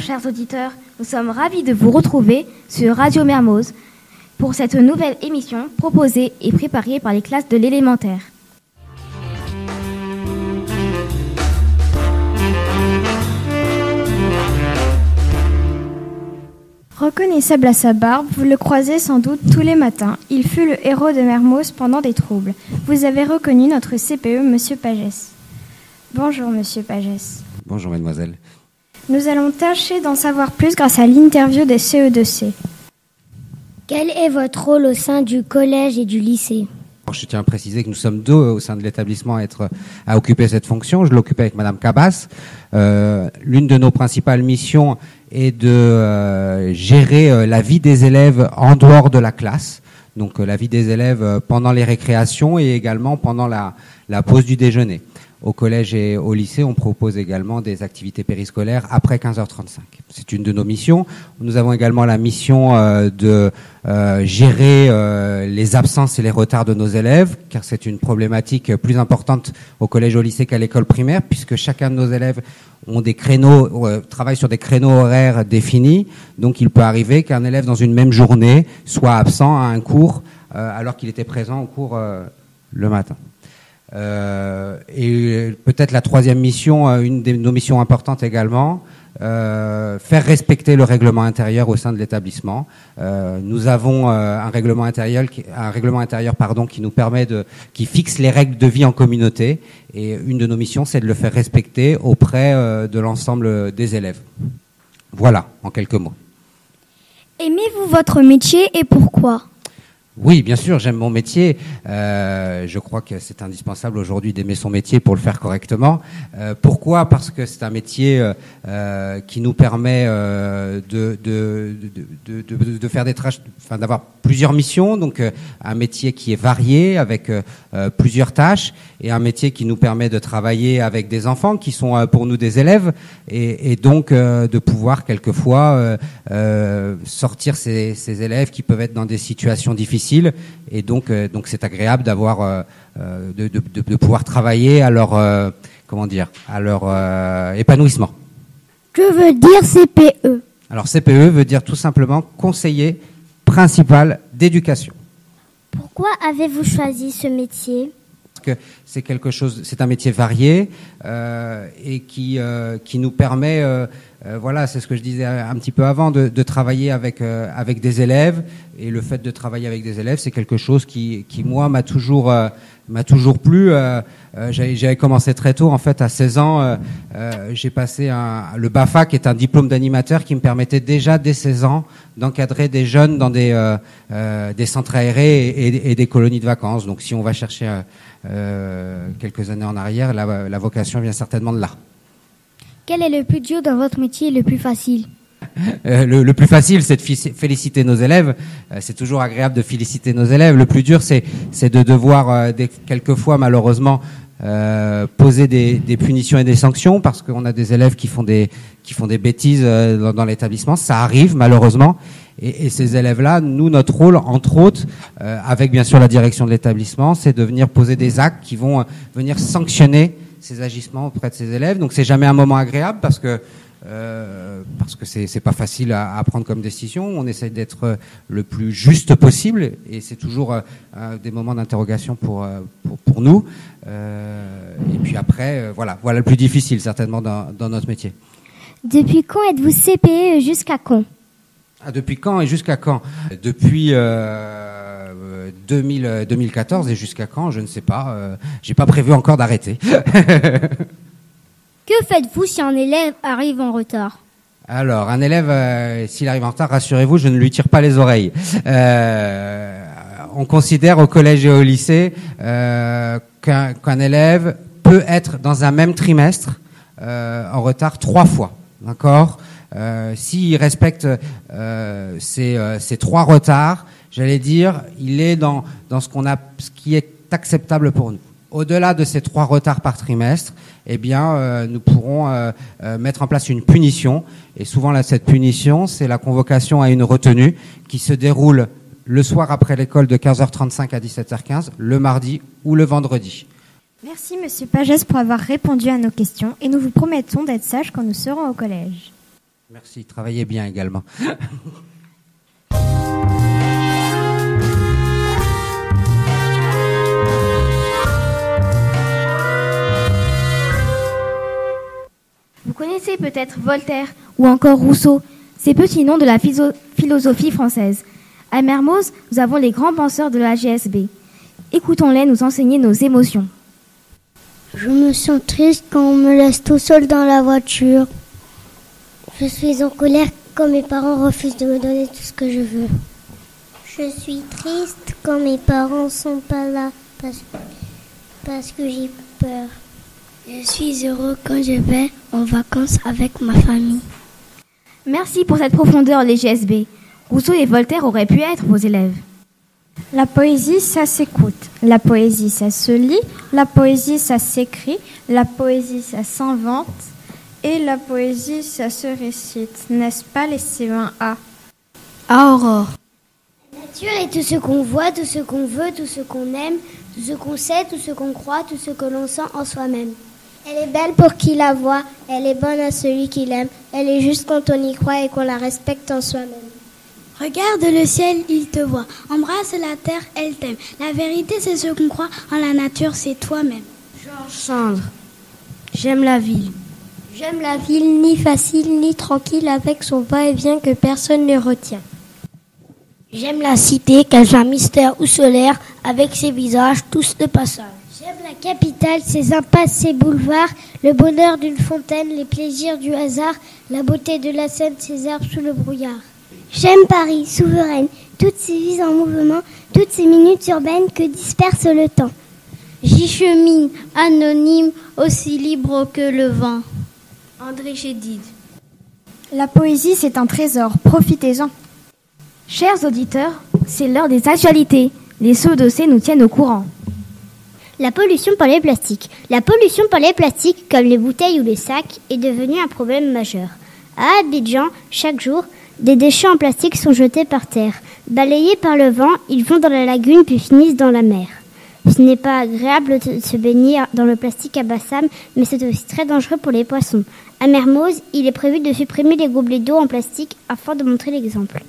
chers auditeurs, nous sommes ravis de vous retrouver sur Radio Mermoz pour cette nouvelle émission proposée et préparée par les classes de l'élémentaire. Reconnaissable à sa barbe, vous le croisez sans doute tous les matins. Il fut le héros de Mermoz pendant des troubles. Vous avez reconnu notre CPE, Monsieur Pagès. Bonjour, Monsieur Pagès. Bonjour, mademoiselle. Nous allons tâcher d'en savoir plus grâce à l'interview des CE2C. Quel est votre rôle au sein du collège et du lycée ? Je tiens à préciser que nous sommes deux au sein de l'établissement à occuper cette fonction. Je l'occupe avec Madame Cabas. L'une de nos principales missions est de gérer la vie des élèves en dehors de la classe. Donc la vie des élèves pendant les récréations et également pendant la pause du déjeuner. Au collège et au lycée, on propose également des activités périscolaires après 15h35. C'est une de nos missions. Nous avons également la mission de gérer les absences et les retards de nos élèves, car c'est une problématique plus importante au collège et au lycée qu'à l'école primaire, puisque chacun de nos élèves ont des créneaux, travaille sur des créneaux horaires définis. Donc il peut arriver qu'un élève dans une même journée soit absent à un cours alors qu'il était présent au cours le matin. Et peut-être la troisième mission, une de nos missions importantes également, faire respecter le règlement intérieur au sein de l'établissement. Nous avons un règlement intérieur qui nous permet qui fixe les règles de vie en communauté. Et une de nos missions, c'est de le faire respecter auprès de l'ensemble des élèves. Voilà, en quelques mots. Aimez-vous votre métier et pourquoi ? Oui, bien sûr, j'aime mon métier. Je crois que c'est indispensable aujourd'hui d'aimer son métier pour le faire correctement. Pourquoi ? Parce que c'est un métier qui nous permet de faire des tâches, enfin d'avoir plusieurs missions. Donc un métier qui est varié avec plusieurs tâches et un métier qui nous permet de travailler avec des enfants qui sont pour nous des élèves et donc de pouvoir quelquefois sortir ces élèves qui peuvent être dans des situations difficiles. Et donc c'est agréable d'avoir de pouvoir travailler à leur épanouissement. Que veut dire CPE ? Alors CPE veut dire tout simplement conseiller principal d'éducation. Pourquoi avez-vous choisi ce métier ? Que c'est un métier varié et qui nous permet, voilà, c'est ce que je disais un petit peu avant, de travailler avec des élèves. Et le fait de travailler avec des élèves, c'est quelque chose qui moi m'a toujours plu. J'avais commencé très tôt, en fait, à 16 ans, j'ai passé le BAFA, qui est un diplôme d'animateur qui me permettait déjà dès 16 ans d'encadrer des jeunes dans des centres aérés et des colonies de vacances. Donc si on va chercher quelques années en arrière, la vocation vient certainement de là. Quel est le plus dur dans votre métier et le plus facile ? Le plus facile, c'est de féliciter nos élèves. C'est toujours agréable de féliciter nos élèves. Le plus dur, c'est de devoir, quelquefois, malheureusement, poser des punitions et des sanctions parce qu'on a des élèves qui font des bêtises dans l'établissement. Ça arrive, malheureusement. Et ces élèves-là, nous, notre rôle, entre autres, avec bien sûr la direction de l'établissement, c'est de venir poser des actes qui vont venir sanctionner ces agissements auprès de ces élèves. Donc c'est jamais un moment agréable parce que c'est pas facile à prendre comme décision. On essaie d'être le plus juste possible et c'est toujours des moments d'interrogation pour nous. Et puis après, voilà le plus difficile certainement dans notre métier. Depuis quand êtes-vous CPE et jusqu'à quand ? Depuis quand et jusqu'à quand ? Depuis 2014 et jusqu'à quand, je ne sais pas. J'ai pas prévu encore d'arrêter. Que faites-vous si un élève arrive en retard ? Alors, un élève, s'il arrive en retard, rassurez-vous, je ne lui tire pas les oreilles. On considère au collège et au lycée qu'un élève peut être dans un même trimestre en retard 3 fois. D'accord ? S'il respecte ces 3 retards, j'allais dire, il est dans ce qui est acceptable pour nous. Au-delà de ces 3 retards par trimestre, eh bien, nous pourrons mettre en place une punition. Et souvent, là, cette punition, c'est la convocation à une retenue qui se déroule le soir après l'école de 15h35 à 17h15, le mardi ou le vendredi. Merci, Monsieur Pagès, pour avoir répondu à nos questions. Et nous vous promettons d'être sages quand nous serons au collège. Merci, travaillez bien également. Vous connaissez peut-être Voltaire ou encore Rousseau, ces petits noms de la philosophie française. À Mermoz, nous avons les grands penseurs de la GSB. Écoutons-les nous enseigner nos émotions. Je me sens triste quand on me laisse tout seul dans la voiture. Je suis en colère quand mes parents refusent de me donner tout ce que je veux. Je suis triste quand mes parents sont pas là parce que j'ai peur. Je suis heureux quand je vais en vacances avec ma famille. Merci pour cette profondeur, les GSB. Rousseau et Voltaire auraient pu être vos élèves. La poésie, ça s'écoute. La poésie, ça se lit. La poésie, ça s'écrit. La poésie, ça s'invente. Et la poésie, ça se récite. N'est-ce pas les C1A? À Aurore. La nature est tout ce qu'on voit, tout ce qu'on veut, tout ce qu'on aime, tout ce qu'on sait, tout ce qu'on croit, tout ce que l'on sent en soi-même. Elle est belle pour qui la voit, elle est bonne à celui qui l'aime, elle est juste quand on y croit et qu'on la respecte en soi-même. Regarde le ciel, il te voit. Embrasse la terre, elle t'aime. La vérité, c'est ce qu'on croit en la nature, c'est toi-même. Georges Sandre. J'aime la ville. J'aime la ville, ni facile, ni tranquille, avec son va-et-vient que personne ne retient. J'aime la cité, qu'elle soit mystère ou solaire, avec ses visages tous de passage. J'aime la capitale, ses impasses, ses boulevards, le bonheur d'une fontaine, les plaisirs du hasard, la beauté de la Seine, ses arbres sous le brouillard. J'aime Paris, souveraine, toutes ses vies en mouvement, toutes ces minutes urbaines que disperse le temps. J'y chemine, anonyme, aussi libre que le vent. André Chédid. La poésie, c'est un trésor, profitez-en. Chers auditeurs, c'est l'heure des actualités. Les seaux dossiers nous tiennent au courant. La pollution par les plastiques. La pollution par les plastiques, comme les bouteilles ou les sacs, est devenue un problème majeur. À Abidjan, chaque jour, des déchets en plastique sont jetés par terre. Balayés par le vent, ils vont dans la lagune puis finissent dans la mer. Ce n'est pas agréable de se baigner dans le plastique à Bassam, mais c'est aussi très dangereux pour les poissons. À Mermoz, il est prévu de supprimer les gobelets d'eau en plastique afin de montrer l'exemple.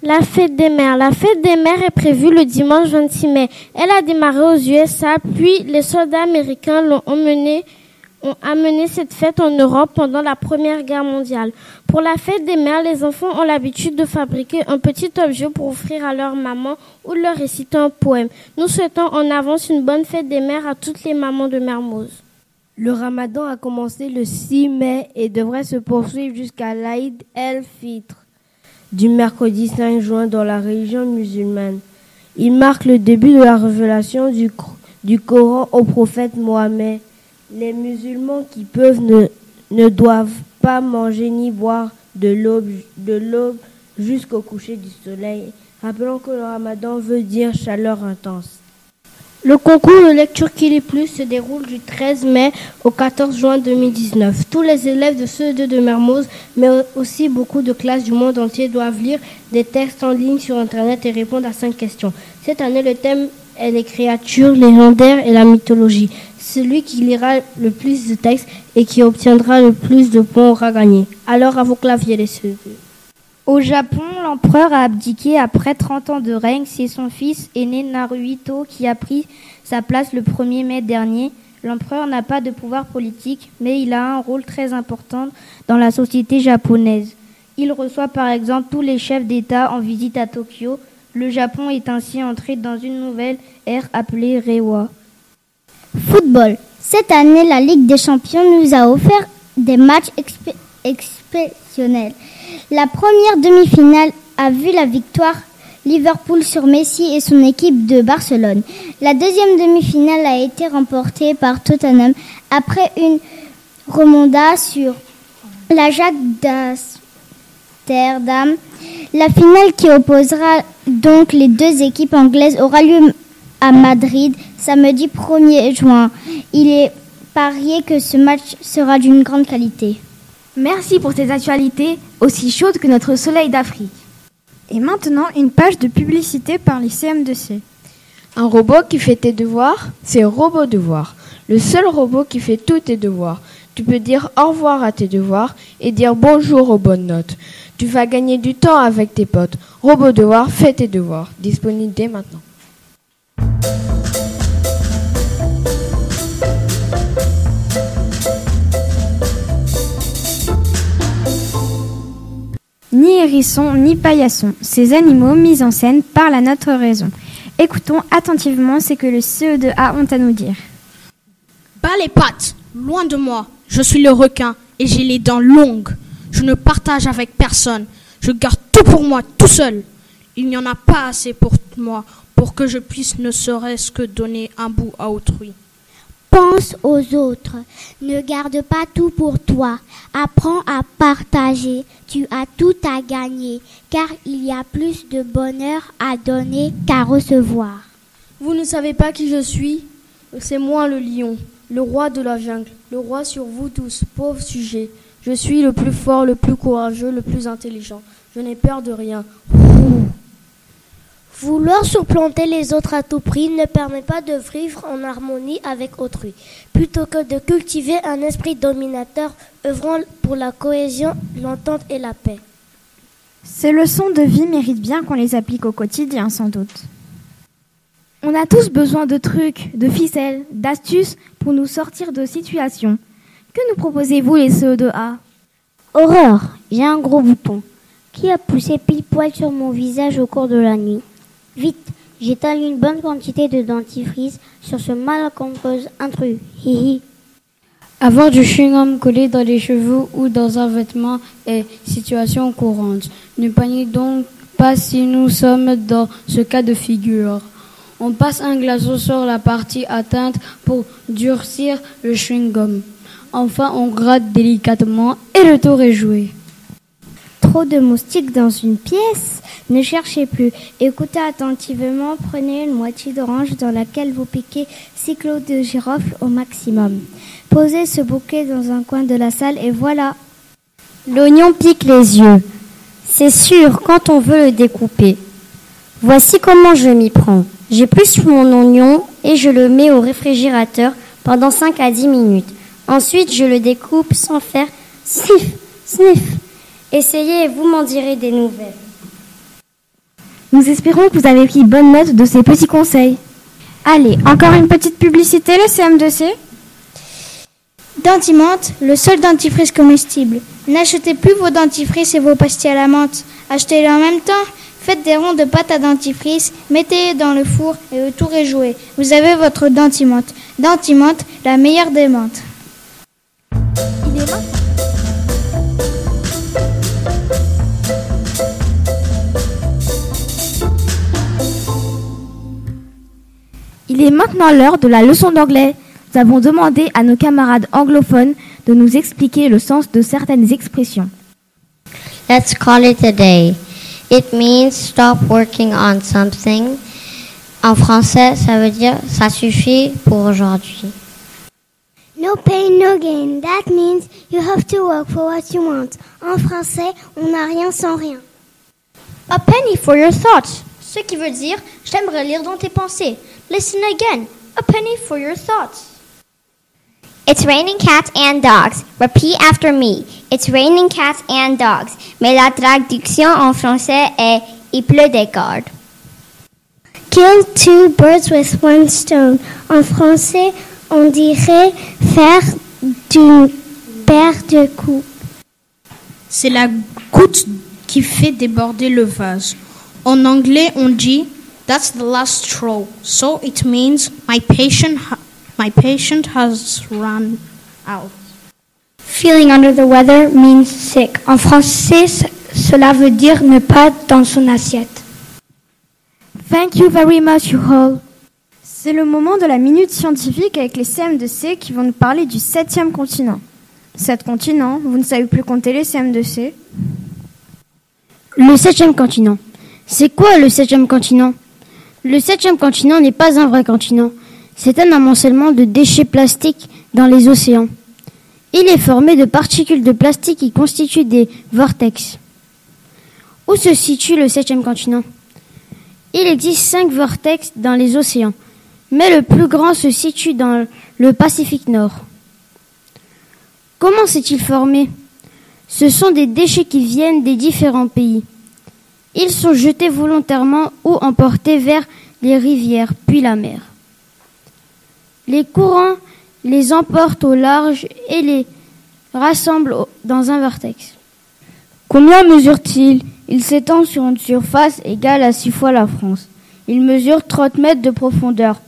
La fête des mères. La fête des mères est prévue le dimanche 26 mai. Elle a démarré aux USA, puis les soldats américains ont amené cette fête en Europe pendant la Première Guerre mondiale. Pour la fête des mères, les enfants ont l'habitude de fabriquer un petit objet pour offrir à leur maman ou leur réciter un poème. Nous souhaitons en avance une bonne fête des mères à toutes les mamans de Mermoz. Le ramadan a commencé le 6 mai et devrait se poursuivre jusqu'à l'Aïd el-Fitr du mercredi 5 juin dans la religion musulmane. Il marque le début de la révélation du Coran au prophète Mohammed. Les musulmans qui peuvent ne doivent pas manger ni boire de l'aube jusqu'au coucher du soleil. Rappelons que le ramadan veut dire chaleur intense. Le concours de lecture qui les plus se déroule du 13 mai au 14 juin 2019. Tous les élèves de CE2 de Mermoz, mais aussi beaucoup de classes du monde entier doivent lire des textes en ligne sur Internet et répondre à 5 questions. Cette année, le thème est les créatures légendaires et la mythologie. Celui qui lira le plus de textes et qui obtiendra le plus de points aura gagné. Alors à vos claviers les CE2. Au Japon, l'empereur a abdiqué après 30 ans de règne. C'est son fils aîné Naruhito qui a pris sa place le 1er mai dernier. L'empereur n'a pas de pouvoir politique, mais il a un rôle très important dans la société japonaise. Il reçoit par exemple tous les chefs d'État en visite à Tokyo. Le Japon est ainsi entré dans une nouvelle ère appelée Reiwa. Football. Cette année, la Ligue des Champions nous a offert des matchs exceptionnels. La première demi-finale a vu la victoire Liverpool sur Messi et son équipe de Barcelone. La deuxième demi-finale a été remportée par Tottenham après une remontada sur l'Ajax d'Amsterdam. La finale qui opposera donc les deux équipes anglaises aura lieu à Madrid samedi 1er juin. Il est parié que ce match sera d'une grande qualité. Merci pour ces actualités aussi chaudes que notre soleil d'Afrique. Et maintenant, une page de publicité par les CM2C. Un robot qui fait tes devoirs, c'est Robot Devoir. Le seul robot qui fait tous tes devoirs. Tu peux dire au revoir à tes devoirs et dire bonjour aux bonnes notes. Tu vas gagner du temps avec tes potes. Robot devoir, fais tes devoirs. Disponible dès maintenant. Ni hérisson, ni paillasson, ces animaux mis en scène parlent à notre raison. Écoutons attentivement ce que le CE2A ont à nous dire. Bas les pattes, loin de moi, je suis le requin et j'ai les dents longues. Je ne partage avec personne, je garde tout pour moi, tout seul. Il n'y en a pas assez pour moi pour que je puisse ne serait-ce que donner un bout à autrui. Pense aux autres, ne garde pas tout pour toi, apprends à partager, tu as tout à gagner, car il y a plus de bonheur à donner qu'à recevoir. Vous ne savez pas qui je suis? C'est moi le lion, le roi de la jungle, le roi sur vous tous, pauvres sujets. Je suis le plus fort, le plus courageux, le plus intelligent. Je n'ai peur de rien. Vouloir supplanter les autres à tout prix ne permet pas de vivre en harmonie avec autrui. Plutôt que de cultiver un esprit dominateur, œuvrant pour la cohésion, l'entente et la paix. Ces leçons de vie méritent bien qu'on les applique au quotidien, sans doute. On a tous besoin de trucs, de ficelles, d'astuces pour nous sortir de situations. Que nous proposez-vous les CE2A? Horreur, j'ai un gros bouton qui a poussé pile poil sur mon visage au cours de la nuit. Vite, j'étale une bonne quantité de dentifrice sur ce malencontreux intrus. Hihi. Avoir du chewing-gum collé dans les cheveux ou dans un vêtement est situation courante. Ne paniquez donc pas si nous sommes dans ce cas de figure. On passe un glaçon sur la partie atteinte pour durcir le chewing-gum. Enfin, on gratte délicatement et le tour est joué. Trop de moustiques dans une pièce? Ne cherchez plus. Écoutez attentivement, prenez une moitié d'orange dans laquelle vous piquez 6 clous de girofle au maximum. Posez ce bouquet dans un coin de la salle et voilà. L'oignon pique les yeux. C'est sûr quand on veut le découper. Voici comment je m'y prends. J'épluche mon oignon et je le mets au réfrigérateur pendant 5 à 10 minutes. Ensuite, je le découpe sans faire sniff, sniff. Essayez et vous m'en direz des nouvelles. Nous espérons que vous avez pris bonne note de ces petits conseils. Allez, encore une petite publicité, le CM2C. Dentimante, le seul dentifrice comestible. N'achetez plus vos dentifrices et vos pastilles à la menthe. Achetez-les en même temps. Faites des ronds de pâte à dentifrice, mettez-les dans le four et le tour est joué. Vous avez votre dentimante. Dentimante, la meilleure des menthes. Il est maintenant l'heure de la leçon d'anglais. Nous avons demandé à nos camarades anglophones de nous expliquer le sens de certaines expressions. Let's call it a day. It means stop working on something. En français, ça veut dire ça suffit pour aujourd'hui. No pain, no gain. That means you have to work for what you want. En français, on n'a rien sans rien. A penny for your thoughts. Ce qui veut dire j'aimerais lire dans tes pensées. Listen again. A penny for your thoughts. It's raining cats and dogs. Repeat after me. It's raining cats and dogs. Mais la traduction en français est il pleut des cordes. Kill two birds with one stone. En français, on dirait faire d'une paire de coups. C'est la goutte qui fait déborder le vase. En anglais, on dit that's the last straw. So it means my patient has run out. Feeling under the weather means sick. En français, cela veut dire ne pas dans son assiette. Thank you very much, you all. C'est le moment de la minute scientifique avec les CM2C qui vont nous parler du 7e continent. 7 continents, vous ne savez plus compter les CM2C? Le 7e continent. C'est quoi le 7e continent? Le 7e continent n'est pas un vrai continent. C'est un amoncellement de déchets plastiques dans les océans. Il est formé de particules de plastique qui constituent des vortex. Où se situe le 7e continent? Il existe 5 vortex dans les océans, mais le plus grand se situe dans le Pacifique Nord. Comment s'est-il formé? Ce sont des déchets qui viennent des différents pays. Ils sont jetés volontairement ou emportés vers les rivières, puis la mer. Les courants les emportent au large et les rassemblent dans un vortex. Combien mesure-t-il? Il s'étend sur une surface égale à 6 fois la France. Il mesure 30 mètres de profondeur.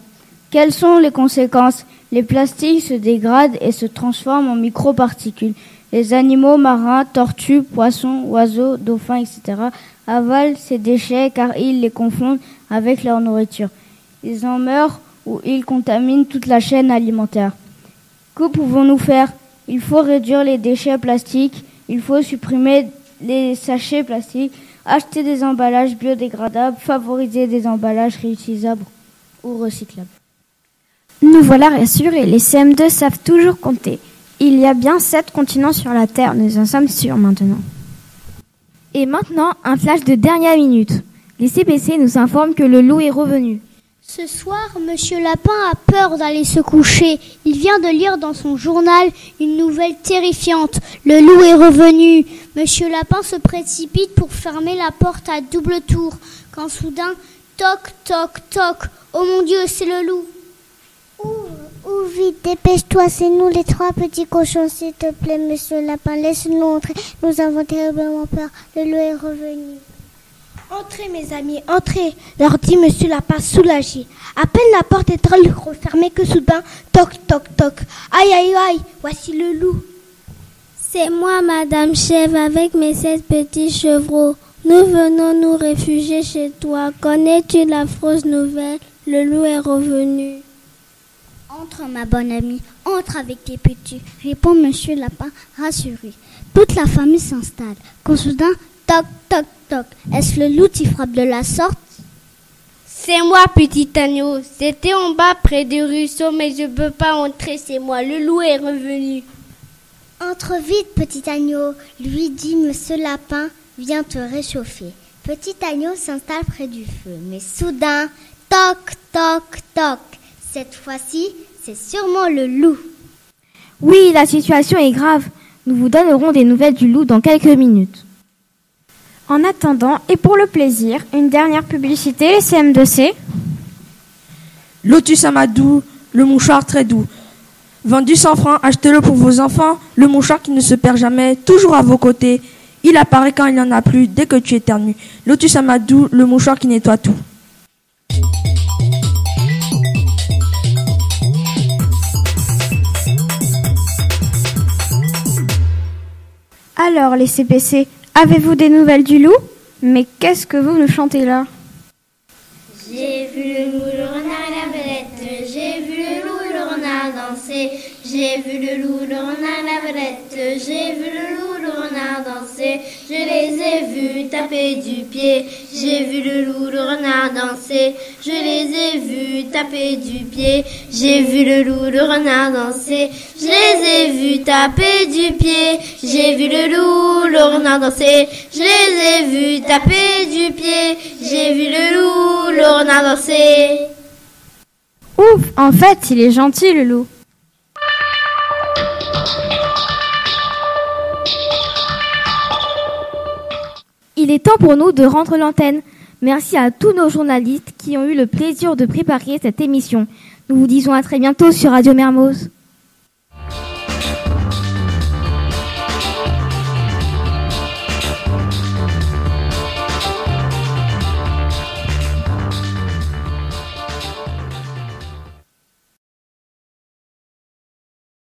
Quelles sont les conséquences? Les plastiques se dégradent et se transforment en microparticules. Les animaux marins, tortues, poissons, oiseaux, dauphins, etc. avalent ces déchets car ils les confondent avec leur nourriture. Ils en meurent ou ils contaminent toute la chaîne alimentaire. Que pouvons-nous faire? Il faut réduire les déchets plastiques, il faut supprimer les sachets plastiques, acheter des emballages biodégradables, favoriser des emballages réutilisables ou recyclables. Nous voilà rassurés, les CM2 savent toujours compter. Il y a bien 7 continents sur la Terre, nous en sommes sûrs maintenant. Et maintenant, un flash de dernière minute. Les CPC nous informent que le loup est revenu. Ce soir, Monsieur Lapin a peur d'aller se coucher. Il vient de lire dans son journal une nouvelle terrifiante. Le loup est revenu. Monsieur Lapin se précipite pour fermer la porte à double tour. Quand soudain, toc, toc, toc. Oh mon Dieu, c'est le loup. Ouvre vite, dépêche-toi, c'est nous les 3 petits cochons, s'il te plaît, Monsieur Lapin. Laisse-nous entrer. Nous avons terriblement peur. Le loup est revenu. Entrez, mes amis, entrez, leur dit Monsieur Lapin soulagé. À peine la porte est-elle refermée que soudain, toc, toc, toc. Aïe, aïe, aïe, voici le loup. C'est moi, Madame Chèvre, avec mes 7 petits chevreaux. Nous venons nous réfugier chez toi. Connais-tu l'affreuse nouvelle? Le loup est revenu. Entre, ma bonne amie, entre avec tes petits, répond Monsieur Lapin, rassuré. Toute la famille s'installe. Quand soudain, toc, toc, toc. Est-ce le loup qui frappe de la sorte? C'est moi, petit agneau. C'était en bas près du ruisseau, mais je peux pas entrer, c'est moi. Le loup est revenu. Entre vite, petit agneau, lui dit Monsieur Lapin, viens te réchauffer. Petit agneau s'installe près du feu, mais soudain, toc, toc, toc. Cette fois-ci, c'est sûrement le loup. Oui, la situation est grave. Nous vous donnerons des nouvelles du loup dans quelques minutes. En attendant, et pour le plaisir, une dernière publicité, les CM2C. Lotus Amadou, le mouchoir très doux. Vendu 100 francs, achetez-le pour vos enfants. Le mouchoir qui ne se perd jamais, toujours à vos côtés. Il apparaît quand il n'y en a plus, dès que tu éternues. Lotus Amadou, le mouchoir qui nettoie tout. Alors, les CPC, avez-vous des nouvelles du loup? Mais qu'est-ce que vous nous chantez là? J'ai vu le loup, le renard et la belette. J'ai vu le loup, le renard danser. J'ai vu le loup, le renard et la belette. J'ai vu le loup, le renard danser. Je les ai vus taper du pied. J'ai vu le loup, le renard danser. Je les ai vus taper du pied. J'ai vu le loup, le renard danser. Je les ai vus taper du pied. J'ai vu le loup, le renard danser. Je les ai vus taper du pied. J'ai vu le loup, le renard danser. Ouf, en fait, il est gentil, le loup. Il est temps pour nous de rendre l'antenne. Merci à tous nos journalistes qui ont eu le plaisir de préparer cette émission. Nous vous disons à très bientôt sur Radio Mermoz.